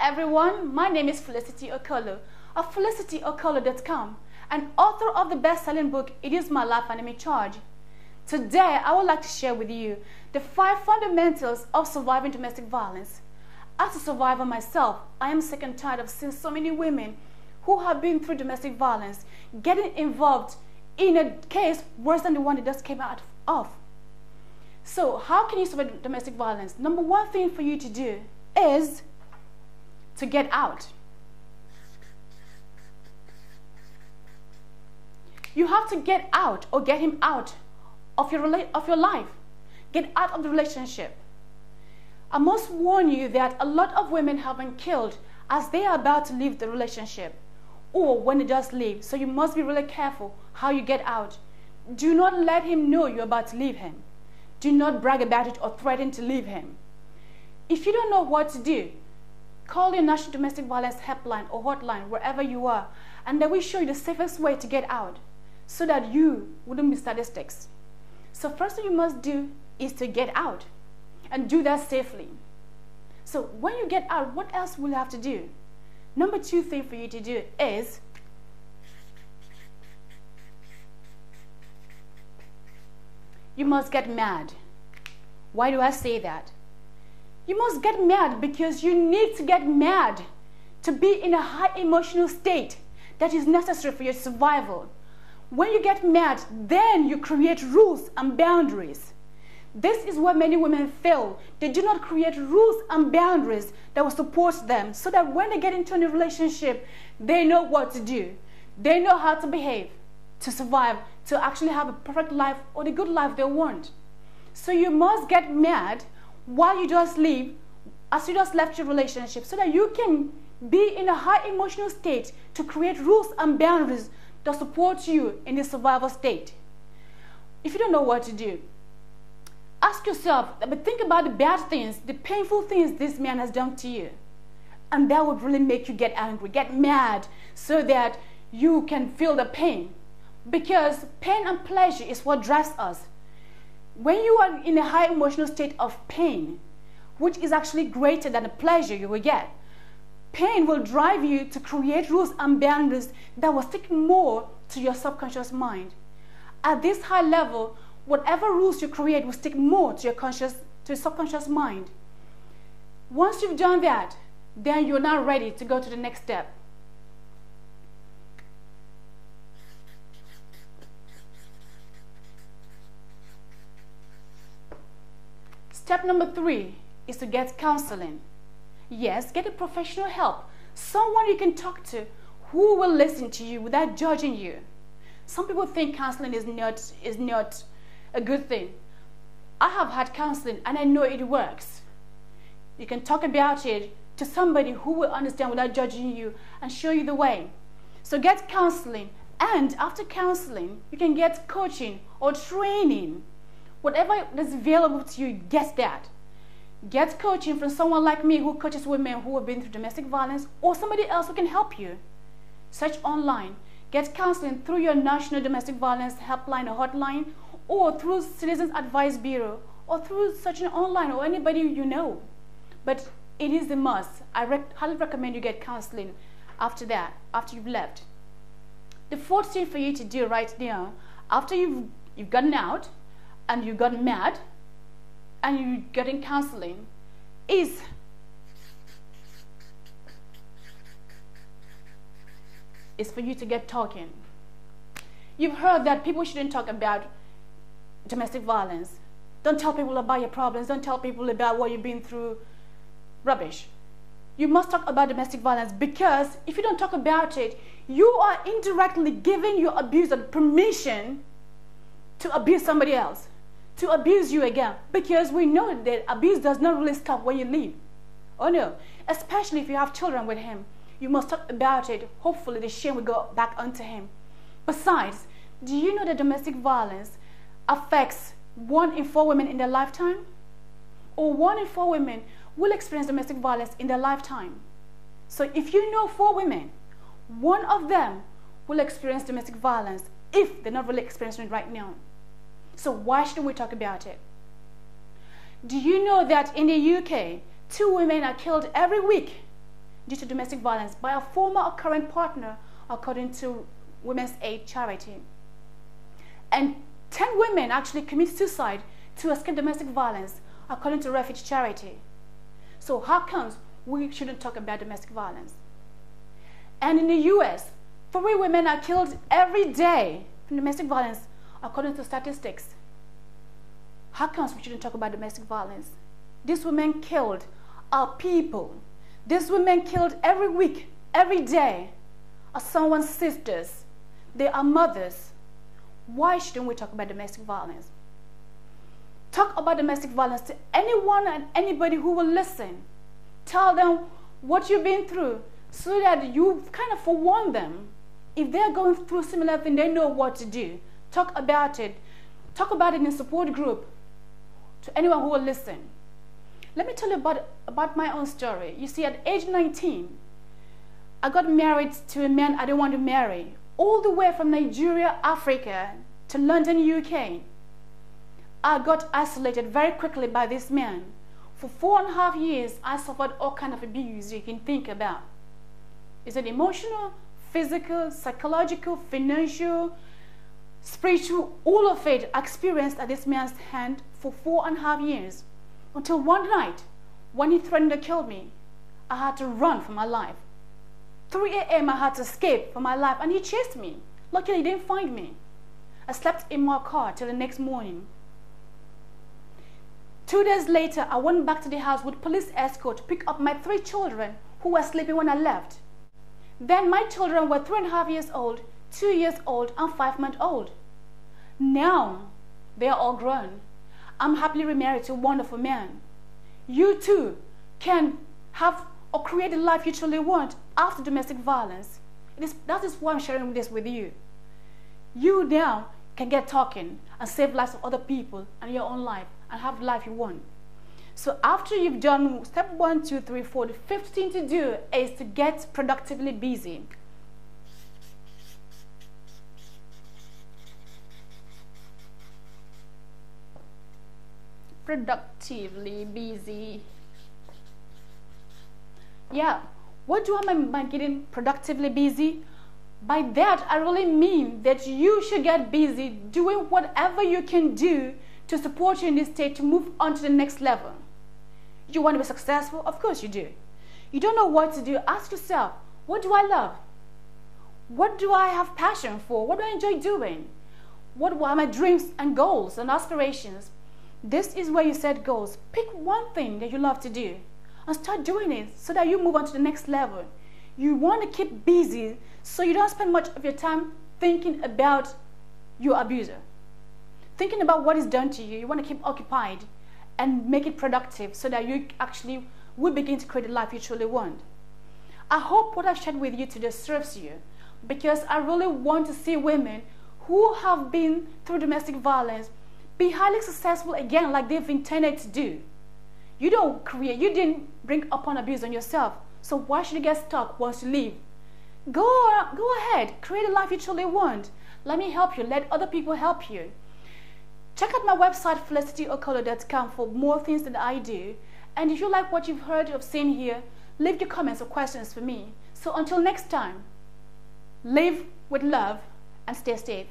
everyone, my name is Felicity Okolo of FelicityOkolo.com, and author of the best-selling book, It Is My Life and I'm in Charge. Today, I would like to share with you the 5 fundamentals of surviving domestic violence. As a survivor myself, I am sick and tired of seeing so many women who have been through domestic violence getting involved in a case worse than the one they just came out of. So, how can you survive domestic violence? Number one thing for you to do is to get out. You have to get out or get him out of your life. Get out of the relationship. I must warn you that a lot of women have been killed as they are about to leave the relationship or when they just leave. So you must be really careful how you get out. Do not let him know you're about to leave him. Do not brag about it or threaten to leave him. If you don't know what to do, call your National Domestic Violence Helpline or hotline wherever you are, and they will show you the safest way to get out so that you wouldn't be statistics. So first thing you must do is to get out and do that safely. So when you get out, what else will you have to do? Number 2 thing for you to do is you must get mad. Why do I say that? You must get mad because you need to get mad to be in a high emotional state that is necessary for your survival. When you get mad, then you create rules and boundaries. This is where many women fail. They do not create rules and boundaries that will support them so that when they get into a relationship, they know what to do. They know how to behave, to survive, to actually have a perfect life or the good life they want. So you must get mad while you just leave, as you just left your relationship, so that you can be in a high emotional state to create rules and boundaries that support you in the survival state. If you don't know what to do, ask yourself, but think about the bad things, the painful things this man has done to you. And that would really make you get angry, get mad, so that you can feel the pain. Because pain and pleasure is what drives us. When you are in a high emotional state of pain, which is actually greater than the pleasure you will get, pain will drive you to create rules and boundaries that will stick more to your subconscious mind. At this high level, whatever rules you create will stick more to your subconscious mind. Once you've done that, then you're now ready to go to the next step. Step number 3 is to get counseling. Yes, get a professional help. Someone you can talk to who will listen to you without judging you. Some people think counseling is not a good thing. I have had counseling and I know it works. You can talk about it to somebody who will understand without judging you and show you the way. So get counseling, and after counseling, you can get coaching or training. Whatever is available to you, get that. Get coaching from someone like me who coaches women who have been through domestic violence, or somebody else who can help you. Search online. Get counseling through your National Domestic Violence Helpline or hotline, or through Citizens Advice Bureau, or through searching online or anybody you know. But it is a must. I highly recommend you get counseling after that, after you've left. The 4th thing for you to do right now, after you've gotten out, and you got mad, and you're getting counseling, is for you to get talking. You've heard that people shouldn't talk about domestic violence. Don't tell people about your problems. Don't tell people about what you've been through. Rubbish. You must talk about domestic violence, because if you don't talk about it, you are indirectly giving your abuser permission to abuse somebody else, to abuse you again, because we know that abuse does not really stop when you leave. Oh no, especially if you have children with him. You must talk about it. Hopefully the shame will go back onto him. Besides, do you know that domestic violence affects 1 in 4 women in their lifetime? Or 1 in 4 women will experience domestic violence in their lifetime. So if you know 4 women, 1 of them will experience domestic violence if they're not really experiencing it right now. So why should we talk about it? Do you know that in the UK, 2 women are killed every week due to domestic violence by a former or current partner, according to Women's Aid Charity. And 10 women actually commit suicide to escape domestic violence, according to Refuge Charity. So how comes we shouldn't talk about domestic violence? And in the US, 3 women are killed every day from domestic violence, according to statistics. How comes we shouldn't talk about domestic violence? These women killed are people. These women killed every week, every day, are someone's sisters. They are mothers. Why shouldn't we talk about domestic violence? Talk about domestic violence to anyone and anybody who will listen. Tell them what you've been through so that you kind of forewarn them. If they're going through similar thing, they know what to do. Talk about it. Talk about it in a support group to anyone who will listen. Let me tell you about my own story. You see, at age 19, I got married to a man I didn't want to marry, all the way from Nigeria, Africa, to London, UK. I got isolated very quickly by this man. For 4.5 years, I suffered all kinds of abuse you can think about. Is it emotional, physical, psychological, financial, spiritual, all of it I experienced at this man's hand for 4.5 years. Until one night, when he threatened to kill me, I had to run for my life. 3 a.m. I had to escape for my life, and he chased me. Luckily, he didn't find me. I slept in my car till the next morning. 2 days later, I went back to the house with police escort to pick up my 3 children who were sleeping when I left. Then my children were 3.5 years old, 2 years old, and 5 months old. Now, they are all grown. I'm happily remarried to a wonderful man. You too can have or create the life you truly want after domestic violence. That is why I'm sharing this with you. You now can get talking and save lives of other people and your own life and have the life you want. So after you've done step 1, 2, 3, 4, the 5th thing to do is to get productively busy. Productively busy. Yeah, what do I mean by getting productively busy? By that, I really mean that you should get busy doing whatever you can do to support you in this state to move on to the next level. You want to be successful? Of course you do. You don't know what to do? Ask yourself, what do I love? What do I have passion for? What do I enjoy doing? What are my dreams and goals and aspirations? This is where you set goals. Pick one thing that you love to do and start doing it so that you move on to the next level. You want to keep busy so you don't spend much of your time thinking about your abuser, thinking about what is done to you. You want to keep occupied and make it productive so that you actually will begin to create the life you truly want. I hope what I've shared with you today serves you, because I really want to see women who have been through domestic violence be highly successful again like they've intended to do. You didn't bring upon abuse on yourself, so why should you get stuck once you leave? Go ahead, create a life you truly want. Let me help you, let other people help you. Check out my website, felicityokolo.com, for more things that I do. And if you like what you've heard or seen here, leave your comments or questions for me. So until next time, live with love and stay safe.